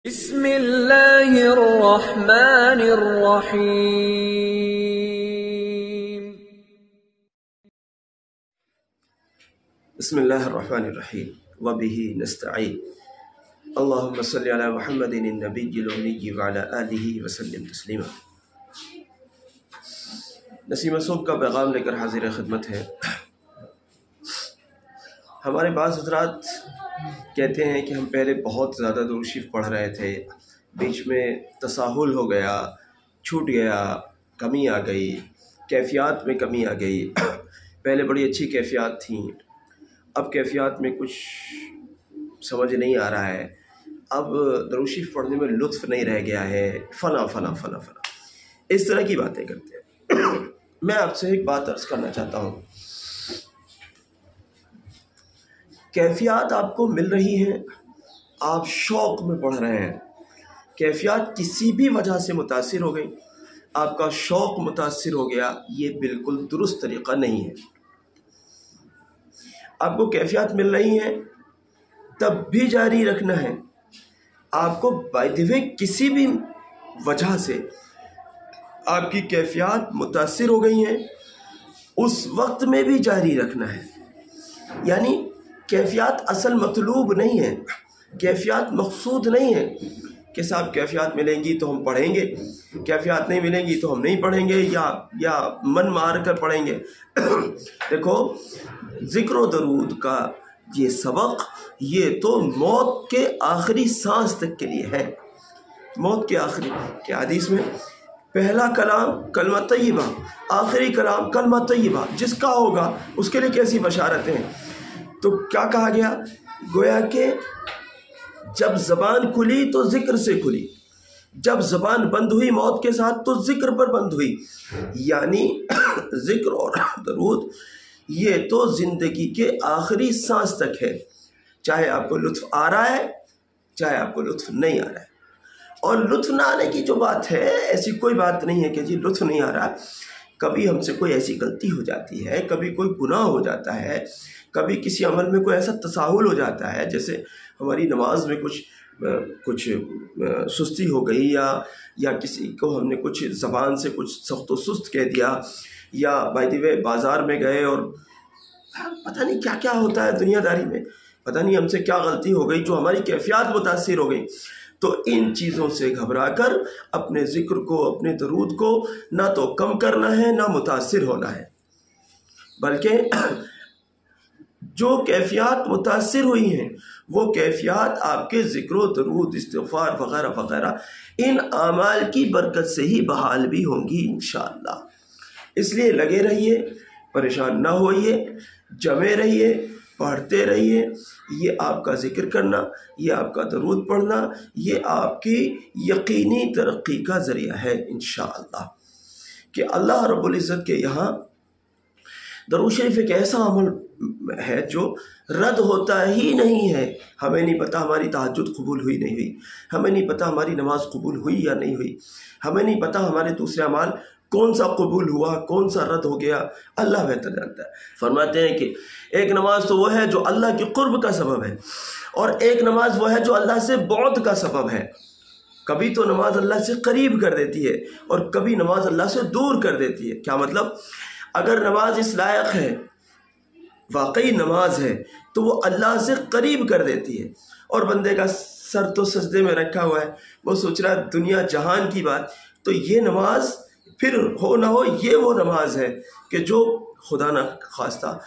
بسم اللہ الرحمن الرحیم۔ بسم اللہ الرحمن الرحیم وبہ نستعین۔ اللہم صلی علی محمد النبی الأمی وعلی آلہ وسلم تسلیما۔ نسیم صبح کا پیغام لے کر حاضر خدمت ہے۔ ہمارے بعض حضرات کہتے ہیں کہ ہم پہلے بہت زیادہ درود شریف پڑھ رہے تھے، بیچ میں تساہل ہو گیا، چھوٹ گیا، کمی آ گئی، کیفیات میں کمی آ گئی۔ پہلے بڑی اچھی کیفیات تھیں، اب کیفیات میں کچھ سمجھ نہیں آ رہا ہے، اب درود شریف پڑھنے میں لطف نہیں رہ گیا ہے، فلاں فلاں فلاں فلاں اس طرح کی باتیں کرتے ہیں۔ میں آپ سے ایک بات عرض کرنا چاہتا ہوں، کیفیات آپ کو مل رہی ہیں، آپ شوق میں پڑھ رہے ہیں، کیفیات کسی بھی وجہ سے متاثر ہو گئی، آپ کا شوق متاثر ہو گیا، یہ بالکل درست طریقہ نہیں ہے۔ آپ کو کیفیات مل رہی ہیں تب بھی جاری رکھنا ہے، آپ کو بائی دی وے کسی بھی وجہ سے آپ کی کیفیات متاثر ہو گئی ہیں، اس وقت میں بھی جاری رکھنا ہے۔ یعنی کیفیات اصل مطلوب نہیں ہے، کیفیات مقصود نہیں ہے کہ صاحب کیفیات ملیں گی تو ہم پڑھیں گے، کیفیات نہیں ملیں گی تو ہم نہیں پڑھیں گے یا من مار کر پڑھیں گے۔ دیکھو، ذکر و درود کا یہ سبق یہ تو موت کے آخری سانس تک کے لیے ہے۔ موت کے آخری کہ حدیث میں پہلا کلام کلمہ طیبہ، آخری کلام کلمہ طیبہ، جس کا ہوگا اس کے لیے کیسی بشارتیں ہیں۔ تو کیا کہا گیا؟ گویا کہ جب زبان کھلی تو ذکر سے کھلی، جب زبان بند ہوئی موت کے ساتھ تو ذکر پر بند ہوئی۔ یعنی ذکر اور درود یہ تو زندگی کے آخری سانس تک ہے، چاہے آپ کو لطف آ رہا ہے چاہے آپ کو لطف نہیں آ رہا ہے۔ اور لطف نہ آنے کی جو بات ہے، ایسی کوئی بات نہیں ہے کہ جی لطف نہیں آ رہا۔ کبھی ہم سے کوئی ایسی غلطی ہو جاتی ہے، کبھی کوئی گناہ ہو جاتا ہے، کبھی کسی عمل میں کوئی ایسا تساہل ہو جاتا ہے، جیسے ہماری نماز میں کچھ سستی ہو گئی، یا کسی کو ہم نے کچھ زبان سے کچھ سخت و سست کہہ دیا، یا بائی دی وے بازار میں گئے اور پتہ نہیں کیا کیا ہوتا ہے دنیا داری میں، پتہ نہیں ہم سے کیا غلطی ہو گئی جو ہماری کیفیات متاثر ہو گئی۔ تو ان چیزوں سے گھبرا کر اپنے ذکر کو، اپنے درود کو نہ تو کم کرنا ہے نہ متاثر ہونا ہے، بلکہ جو کیفیات متاثر ہوئی ہیں وہ کیفیات آپ کے ذکر و درود، استغفار وغیرہ وغیرہ ان اعمال کی برکت سے ہی بحال بھی ہوں گی انشاءاللہ۔ اس لیے لگے رہیے، پریشان نہ ہوئیے، جمے رہیے، پڑھتے رہیے۔ یہ آپ کا ذکر کرنا، یہ آپ کا درود پڑھنا، یہ آپ کی یقینی ترقی کا ذریعہ ہے انشاءاللہ۔ کہ اللہ رب العزت کے یہاں درود شریف ایک ایسا عمل ہے جو رد ہوتا ہی نہیں ہے۔ ہمیں نہیں پتہ ہماری تہجد قبول ہوئی نہیں ہوئی، ہمیں نہیں پتہ ہماری نماز قبول ہوئی یا نہیں ہوئی، ہمیں نہیں پتہ ہمارے دوسرے اعمال کون سا قبول ہوا کون سا رد ہو گیا، اللہ بہتر جانتا ہے۔ فرماتے ہیں کہ ایک نماز تو وہ ہے جو اللہ کے قرب کا سبب ہے، اور ایک نماز وہ ہے جو اللہ سے بعد کا سبب ہے۔ کبھی تو نماز اللہ سے قریب کر دیتی ہے اور کبھی نماز اللہ سے دور کر دیتی ہے۔ کیا مطلب؟ اگر نماز اس لائق ہے، واقعی نماز ہے، تو وہ اللہ سے قریب کر دیتی ہے، اور بندے کا سر تو سجدے میں رکھا ہوا ہے، وہ سوچ رہا ہے دنیا جہان کی بات، تو یہ نماز پھر ہو نہ ہو یہ وہ نماز ہے کہ جو خدا نہ خواستہ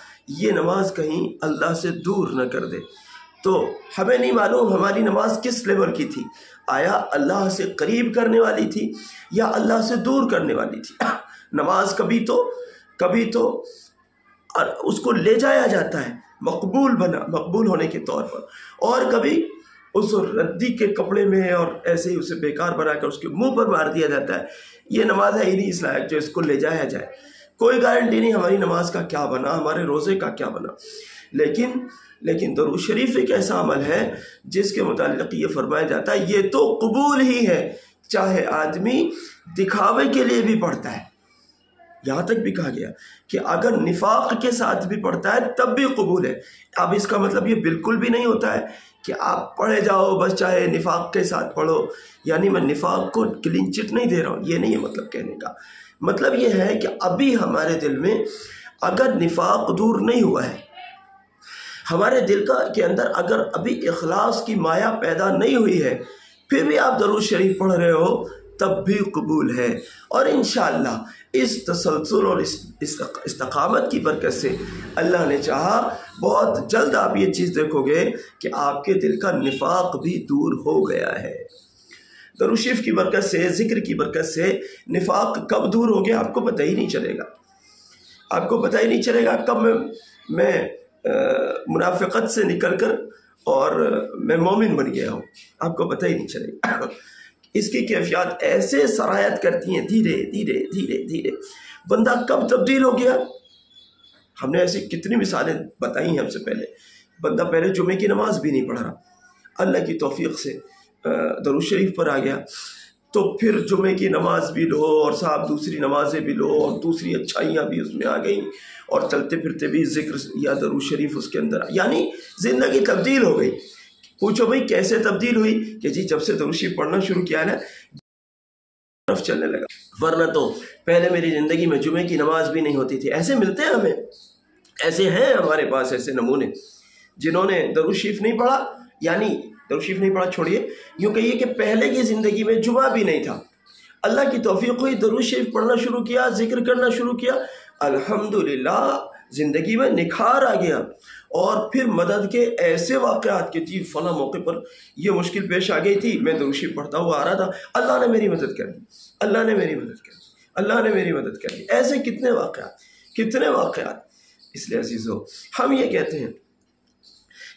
یہ نماز کہیں اللہ سے دور نہ کر دے۔ تو ہمیں نہیں معلوم ہماری نماز کس لیول کی تھی، آیا اللہ سے قریب کرنے والی تھی یا اللہ سے دور کرنے والی تھی؟ نماز کبھی تو اس کو لے جایا جاتا ہے مقبول ہونے کے طور پر، اور کبھی اس ردی کے کپڑے میں اور ایسے ہی اسے بیکار بنا کر اس کے منہ پر مار دیا جاتا ہے۔ یہ نماز ہے ہی نہیں اس لائق جو اس کو لے جایا جائے۔ کوئی گارنٹی نہیں ہماری نماز کا کیا بنا، ہمارے روزے کا کیا بنا، لیکن درود شریف ایک ایسا عمل ہے جس کے متعلق یہ فرمایا جاتا ہے یہ تو قبول ہی ہے، چاہے آدمی دکھاوے کے لیے بھی پڑھتا ہے، یہاں تک بھی کہا گیا کہ اگر نفاق کے ساتھ بھی پڑھتا ہے تب بھی قبول ہے۔ اب اس کا مطلب یہ بالکل بھی نہیں ہوتا ہے کہ آپ پڑھے جاؤ بس چاہے نفاق کے ساتھ پڑھو، یعنی میں نفاق کو کلین چٹ نہیں دے رہا ہوں، یہ نہیں ہے مطلب کہنے کا۔ مطلب یہ ہے کہ ابھی ہمارے دل میں اگر نفاق دور نہیں ہوا ہے، ہمارے دل کے اندر اگر ابھی اخلاص کی مایا پیدا نہیں ہوئی ہے، پھر بھی آپ درود شریف پڑھ رہے ہو تب بھی قبول ہے۔ اور انشاءاللہ اس تسلسل اور اس استقامت کی برکت سے اللہ نے چاہا بہت جلد آپ یہ چیز دیکھو گے کہ آپ کے دل کا نفاق بھی دور ہو گیا ہے۔ درود شریف کی برکت سے، ذکر کی برکت سے نفاق کب دور ہو گیا آپ کو پتہ ہی نہیں چلے گا۔ آپ کو پتہ ہی نہیں چلے گا کب میں منافقت سے نکل کر اور میں مومن بن گیا ہوں، آپ کو پتہ ہی نہیں چلے گا۔ اس کی کیفیات ایسے سرایت کرتی ہیں، دھیرے دھیرے دھیرے دھیرے بندہ کب تبدیل ہو گیا۔ ہم نے ایسی کتنی مثالیں بتائی ہیں ہم سے پہلے۔ بندہ پہلے جمعے کی نماز بھی نہیں پڑھ رہا، اللہ کی توفیق سے درود شریف پر آ گیا، تو پھر جمعے کی نماز بھی لو اور صاحب دوسری نمازیں بھی لو اور دوسری اچھائیاں بھی اس میں آ گئیں، اور چلتے پھرتے بھی ذکر یا درود شریف اس کے اندر، یعنی زندگی تبدیل ہو گئی۔ پوچھو بھئی کیسے تبدیل ہوئی؟ کہ جی جب سے درود شریف پڑھنا شروع کیا ہے نا طرف چلنے لگا، ورنہ تو پہلے میری زندگی میں جمعے کی نماز بھی نہیں ہوتی تھی۔ ایسے ملتے ہیں ہمیں، ایسے ہیں ہمارے پاس ایسے نمونے جنہوں نے درود شریف نہیں پڑھا، یعنی درود شریف نہیں پڑھا چھوڑیے، یوں کہیے کہ پہلے کی زندگی میں جمعہ بھی نہیں تھا، اللہ کی توفیق ہوئی درود شریف پڑھنا شروع کیا، ذکر کرنا شروع کیا، الحمدللہ زندگی میں نکھار آ گیا۔ اور پھر مدد کے ایسے واقعات کہ جی فلاں موقع پر یہ مشکل پیش آ گئی تھی، میں درود شریف پڑھتا ہوا آ رہا تھا، اللہ نے میری مدد کر دی، اللہ نے میری مدد کر دی، اللہ نے میری مدد کر دی۔ ایسے کتنے واقعات۔ اس لیے عزیزو ہم یہ کہتے ہیں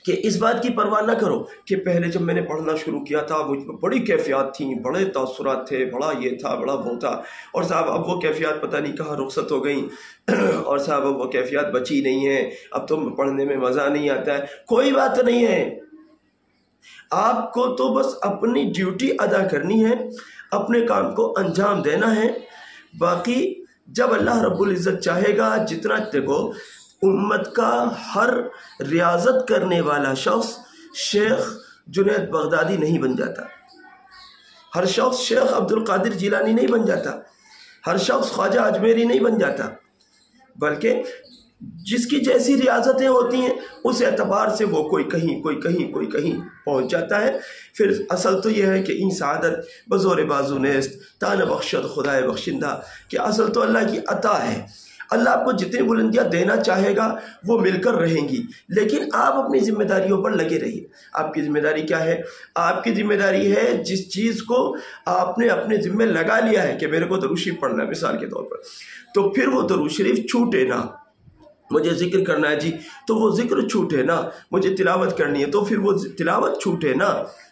کہ اس بات کی پرواہ نہ کرو کہ پہلے جب میں نے پڑھنا شروع کیا تھا مجھ میں بڑی کیفیات تھیں، بڑے تاثرات تھے، بڑا یہ تھا، بڑا وہ تھا، اور صاحب اب وہ کیفیات پتہ نہیں کہاں رخصت ہو گئیں اور صاحب اب وہ کیفیات بچی نہیں ہیں، اب تو پڑھنے میں مزہ نہیں آتا ہے۔ کوئی بات نہیں ہے، آپ کو تو بس اپنی ڈیوٹی ادا کرنی ہے، اپنے کام کو انجام دینا ہے۔ باقی جب اللہ رب العزت چاہے گا، جتنا دیکھو امت کا ہر ریاضت کرنے والا شخص شیخ جنید بغدادی نہیں بن جاتا، ہر شخص شیخ عبد القادر جیلانی نہیں بن جاتا، ہر شخص خواجہ اجمیری نہیں بن جاتا، بلکہ جس کی جیسی ریاضتیں ہوتی ہیں اس اعتبار سے وہ کوئی کہیں پہنچ جاتا ہے۔ پھر اصل تو یہ ہے کہ این سعادت بزور بازو نیست تان بخشد خدائے بخشندہ، کہ اصل تو اللہ کی عطا ہے۔ اللہ آپ کو جتنی بلندیاں دینا چاہے گا وہ مل کر رہیں گی، لیکن آپ اپنی ذمہ داریوں پر لگے رہیے۔ آپ کی ذمہ داری کیا ہے؟ آپ کی ذمہ داری ہے جس چیز کو آپ نے اپنے ذمہ لگا لیا ہے کہ میرے کو درود شریف پڑھنا ہے مثال کے طور پر، تو پھر وہ درود شریف چھوٹے نہ۔ مجھے ذکر کرنا ہے جی تو وہ ذکر چھوٹے نہ، مجھے تلاوت کرنی ہے تو پھر وہ تلاوت چھوٹے نہ،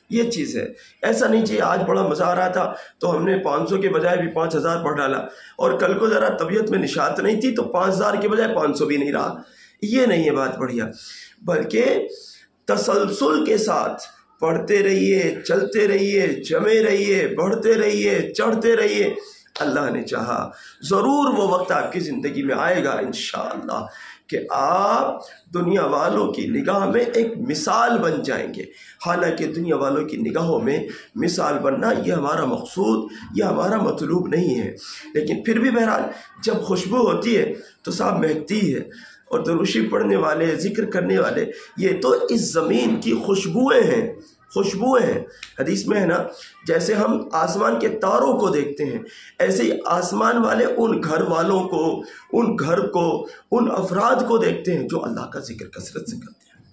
یہ چیز ہے۔ ایسا نہیں جی آج بڑا مزہ آ رہا تھا تو ہم نے 500 کے بجائے بھی 5000 پڑھ ڈالا، اور کل کو ذرا طبیعت میں نشاط نہیں تھی تو 5000 کے بجائے 500 بھی نہیں رہا، یہ نہیں ہے بات بڑھیا، بلکہ تسلسل کے ساتھ پڑھتے رہیے، چلتے رہیے، جمے رہیے، بڑھتے رہیے، چڑھتے رہیے۔ اللہ نے چاہا ضرور وہ وقت آپ کی زندگی میں آئے گا انشاءاللہ کہ آپ دنیا والوں کی نگاہ میں ایک مثال بن جائیں گے۔ حالانکہ دنیا والوں کی نگاہوں میں مثال بننا یہ ہمارا مقصود، یہ ہمارا مطلوب نہیں ہے، لیکن پھر بھی بہرحال جب خوشبو ہوتی ہے تو صاحب مہکتی ہے، اور درود شریف پڑھنے والے، ذکر کرنے والے، یہ تو اس زمین کی خوشبوئیں ہیں۔ حدیث میں ہے نا، جیسے ہم آسمان کے تاروں کو دیکھتے ہیں، ایسے ہی آسمان والے ان گھر والوں کو، ان گھر کو، ان افراد کو دیکھتے ہیں جو اللہ کا ذکر کثرت سے کرتے ہیں۔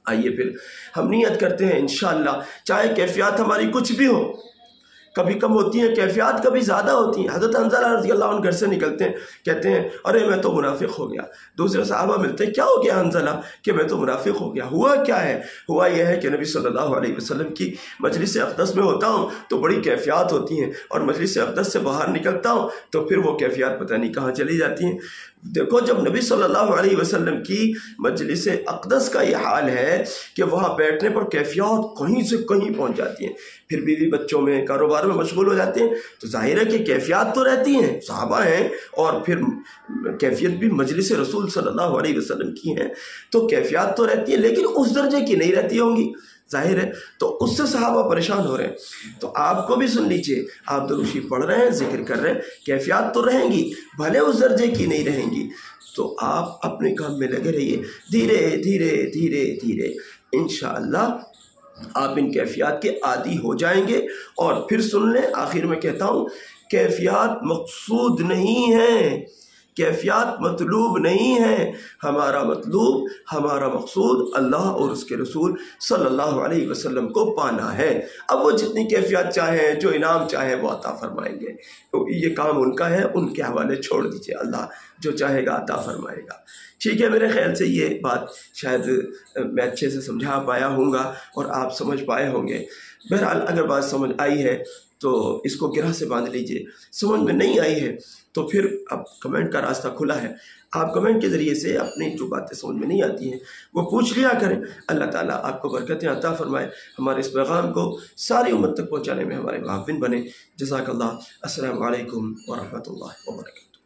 آئیے پھر ہم نیت کرتے ہیں انشاءاللہ، چاہے کیفیات ہماری کچھ بھی ہو، کبھی کم ہوتی ہیں کیفیات، کبھی زیادہ ہوتی ہیں۔ حضرت حنظلہ رضی اللہ عنہ گھر سے نکلتے ہیں، کہتے ہیں ارے میں تو منافق ہو گیا۔ دوسرے صحابہ ملتے ہیں، کیا ہو گیا حنظلہ؟ کہ میں تو منافق ہو گیا۔ ہوا کیا ہے؟ ہوا یہ ہے کہ نبی صلی اللہ علیہ وسلم کی مجلس اقدس میں ہوتا ہوں تو بڑی کیفیات ہوتی ہیں، اور مجلس اقدس سے باہر نکلتا ہوں تو پھر وہ کیفیات پتہ نہیں کہاں چلی جاتی ہیں۔ دیکھو جب نبی صلی اللہ علیہ وسلم کی مجلس اقدس کا یہ حال ہے کہ وہاں بیٹھنے پر کیفیات کہیں سے کہیں پہنچ جاتی ہیں، پھر بیوی بچوں میں کاروبار میں مشغول ہو جاتے ہیں، تو ظاہر ہے کہ کیفیات تو رہتی ہیں، صحابہ ہیں اور پھر کیفیت بھی مجلس رسول صلی اللہ علیہ وسلم کی ہیں، تو کیفیات تو رہتی ہیں لیکن اس درجے کی نہیں رہتی ہوں گی، ظاہر ہے، تو اس سے صحابہ پریشان ہو رہے ہیں۔ تو آپ کو بھی سن لیجئے، آپ درود شریف پڑھ رہے ہیں، ذکر کر رہے ہیں، کیفیات تو رہیں گی، بھلے اس درجے کی نہیں رہیں گی، تو آپ اپنے کام میں لگے رہیے، دھیرے دھیرے دھیرے دھیرے انشاءاللہ آپ ان کیفیات کے عادی ہو جائیں گے۔ اور پھر سن لیں، آخر میں کہتا ہوں، کیفیات مقصود نہیں ہیں، کیفیات مطلوب نہیں ہے، ہمارا مطلوب، ہمارا مقصود اللہ اور اس کے رسول صلی اللہ علیہ وسلم کو پانا ہے۔ اب وہ جتنی کیفیات چاہیں، جو انعام چاہیں وہ عطا فرمائیں گے، یہ کام ان کا ہے، ان کے حوالے چھوڑ دیجئے، اللہ جو چاہے گا عطا فرمائے گا۔ ٹھیک ہے، میرے خیال سے یہ بات شاید میں اچھے سے سمجھا پایا ہوں گا اور آپ سمجھ پائے ہوں گے۔ بہرحال اگر بات سمجھ آئی ہے تو اس کو گرہ سے باندھ لیجئے، سمجھ میں نہیں آئی ہے تو پھر اب کمنٹ کا راستہ کھلا ہے، آپ کمنٹ کے ذریعے سے اپنی جو باتیں سمجھ میں نہیں آتی ہیں وہ پوچھ لیا کریں۔ اللہ تعالیٰ آپ کو برکتیں عطا فرمائے، ہمارے اس پیغام کو ساری امت تک پہنچانے میں ہمارے معاون بنے۔ جزاک اللہ۔ السلام علیکم ورحمۃ اللہ وبرکاتہ۔